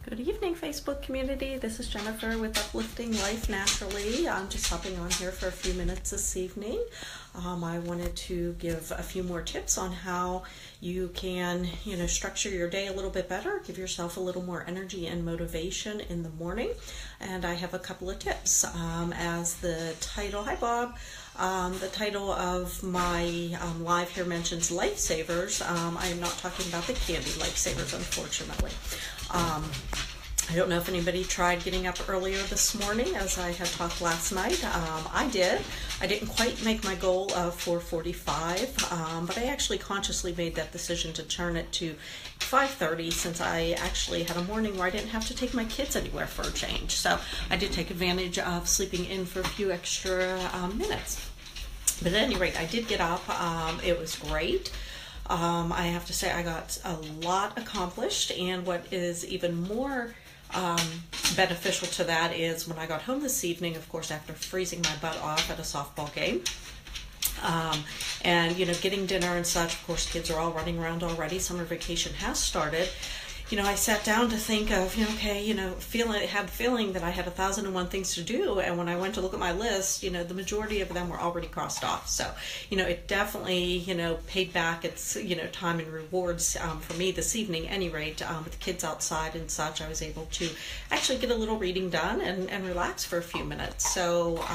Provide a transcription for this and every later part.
Good evening, Facebook community. This is Jennifer with Uplifting Life Naturally. I'm just hopping on here for a few minutes this evening. I wanted to give a few more tips on how you can, structure your day a little bit better, give yourself a little more energy and motivation in the morning. And I have a couple of tips. As the title, hi Bob. The title of my live here mentions lifesavers. I am not talking about the candy lifesavers, unfortunately. I don't know if anybody tried getting up earlier this morning as I had talked last night. I did. I didn't quite make my goal of 4:45, but I actually consciously made that decision to turn it to 5:30 since I actually had a morning where I didn't have to take my kids anywhere for a change. So I did take advantage of sleeping in for a few extra minutes. But at any rate, I did get up. It was great. I have to say I got a lot accomplished, and what is even more beneficial to that is when I got home this evening, of course, after freezing my butt off at a softball game, and getting dinner and such. Of course, kids are all running around already. Summer vacation has started. I sat down to think of, feeling that I had 1,001 things to do. And when I went to look at my list, the majority of them were already crossed off. So, it definitely, paid back its, time and rewards for me this evening. At any rate, with the kids outside and such, I was able to actually get a little reading done and relax for a few minutes. So,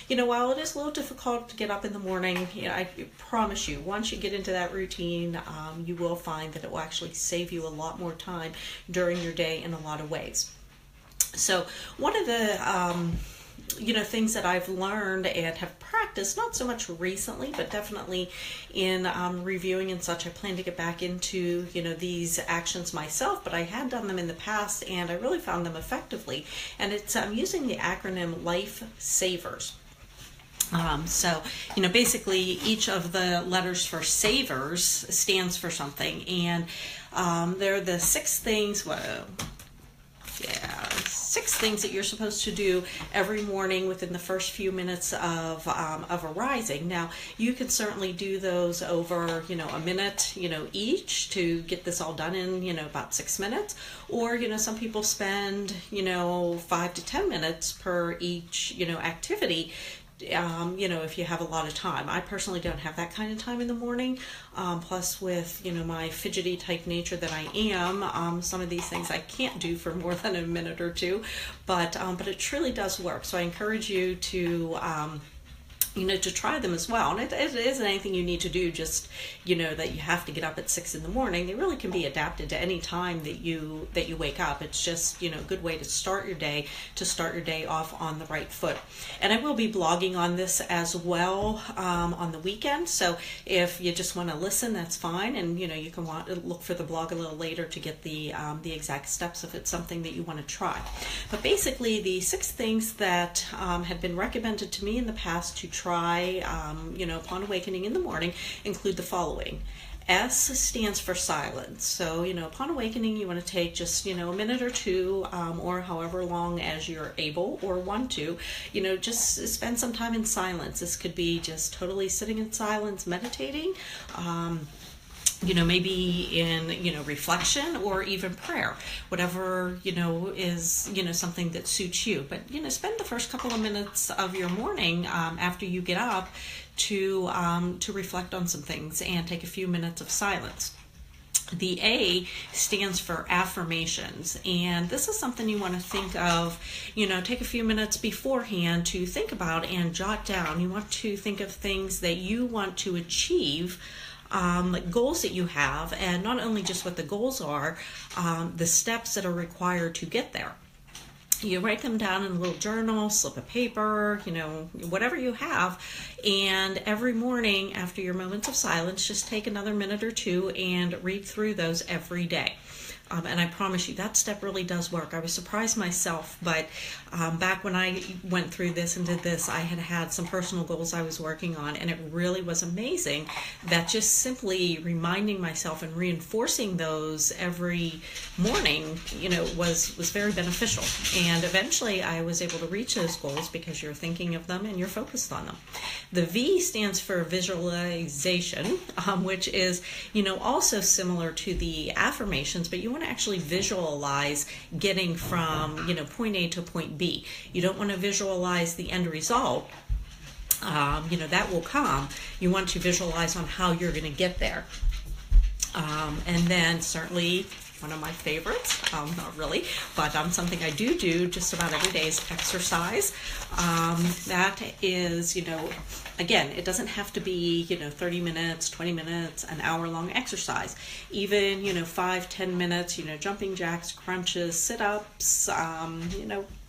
while it is a little difficult to get up in the morning, I promise you, once you get into that routine, you will find that it will actually save you a lot more time during your day in a lot of ways. So one of the things that I've learned and have practiced, not so much recently, but definitely in reviewing and such, I plan to get back into, these actions myself, but I had done them in the past and I really found them effectively. And it's using the acronym Life Savers. Basically each of the letters for savers stands for something, and they're the six things that you're supposed to do every morning within the first few minutes of arising. Now, you can certainly do those over, a minute, each to get this all done in, about 6 minutes. Or, some people spend, 5 to 10 minutes per each, activity. If you have a lot of time. I personally don't have that kind of time in the morning. Plus with, my fidgety type nature that I am, some of these things I can't do for more than a minute or two, but it truly does work. So I encourage you to, to try them as well. And it isn't anything you need to do just, that you have to get up at 6 in the morning. They really can be adapted to any time that you wake up. It's just, a good way to start your day off on the right foot. And I will be blogging on this as well on the weekend. So if you just want to listen, that's fine. And, you can look for the blog a little later to get the exact steps if it's something that you want to try. But basically, the 6 things that had been recommended to me in the past to try, upon awakening in the morning include the following. S stands for silence. So, upon awakening, you want to take just, a minute or two, or however long as you're able or want to, just spend some time in silence. This could be just totally sitting in silence, meditating, maybe in, reflection or even prayer, whatever, is, something that suits you. But, spend the first couple of minutes of your morning after you get up to reflect on some things and take a few minutes of silence. The A stands for affirmations, and this is something you want to think of, take a few minutes beforehand to think about and jot down. You want to think of things that you want to achieve, goals that you have, and not only just what the goals are, the steps that are required to get there. You write them down in a little journal, slip of paper, whatever you have, and every morning after your moments of silence, just take another minute or two and read through those every day. And I promise you that step really does work. I was surprised myself, but back when I went through this and did this, I had some personal goals I was working on, and it really was amazing that just simply reminding myself and reinforcing those every morning, was very beneficial. And eventually I was able to reach those goals because you're thinking of them and you're focused on them. The V stands for visualization, which is, also similar to the affirmations, but you want to actually visualize getting from, point A to point B. You don't want to visualize the end result. That will come. You want to visualize on how you're going to get there. And then certainly one of my favorites, not really, but something I do just about every day is exercise. That is, again, it doesn't have to be, 30 minutes, 20 minutes, an hour long exercise. Even, 5-10 minutes, jumping jacks, crunches, sit-ups,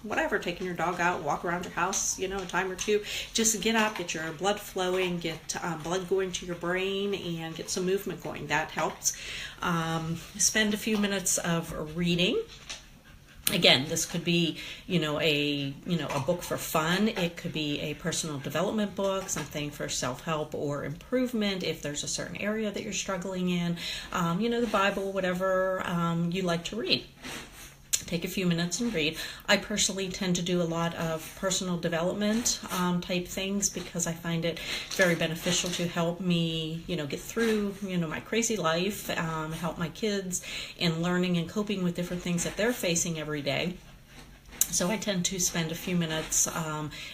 whatever, taking your dog out, walk around your house, a time or two. Just get up, get your blood flowing, get blood going to your brain, and get some movement going. That helps. Spend a few minutes of reading. Again, this could be, a book for fun. It could be a personal development book, something for self-help or improvement if there's a certain area that you're struggling in. The Bible, whatever you like to read. Take a few minutes and read. I personally tend to do a lot of personal development type things because I find it very beneficial to help me, get through, my crazy life, help my kids in learning and coping with different things that they're facing every day. So I tend to spend a few minutes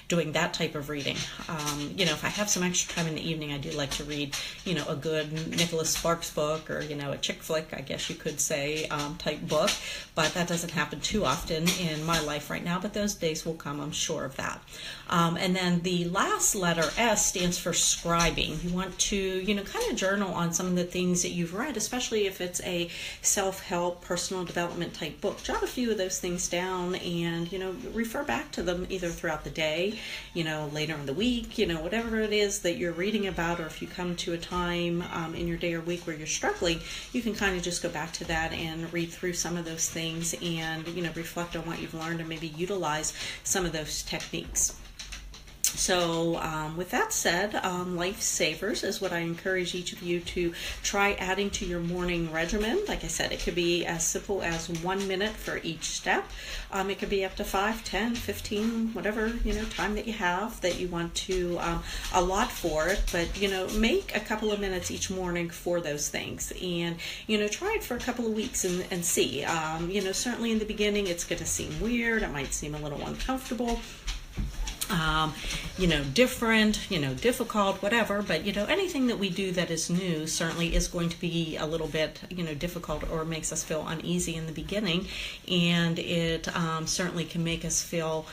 doing that type of reading. If I have some extra time in the evening, I do like to read, a good Nicholas Sparks book or, a chick flick, I guess you could say, type book. But that doesn't happen too often in my life right now, but those days will come, I'm sure of that. And then the last letter, S, stands for scribing. You want to, kind of journal on some of the things that you've read, especially if it's a self-help, personal development type book. Jot a few of those things down and refer back to them either throughout the day, later in the week, whatever it is that you're reading about, or if you come to a time in your day or week where you're struggling, you can kind of just go back to that and read through some of those things and, reflect on what you've learned and maybe utilize some of those techniques. So with that said, Lifesavers is what I encourage each of you to try adding to your morning regimen. Like I said, it could be as simple as 1 minute for each step. It could be up to 5, 10, 15, whatever, time that you have that you want to allot for it. But, make a couple of minutes each morning for those things. And, try it for a couple of weeks and see. Certainly in the beginning, it's going to seem weird. It might seem a little uncomfortable. Different, difficult, whatever, but, anything that we do that is new certainly is going to be a little bit, difficult or makes us feel uneasy in the beginning, and it certainly can make us feel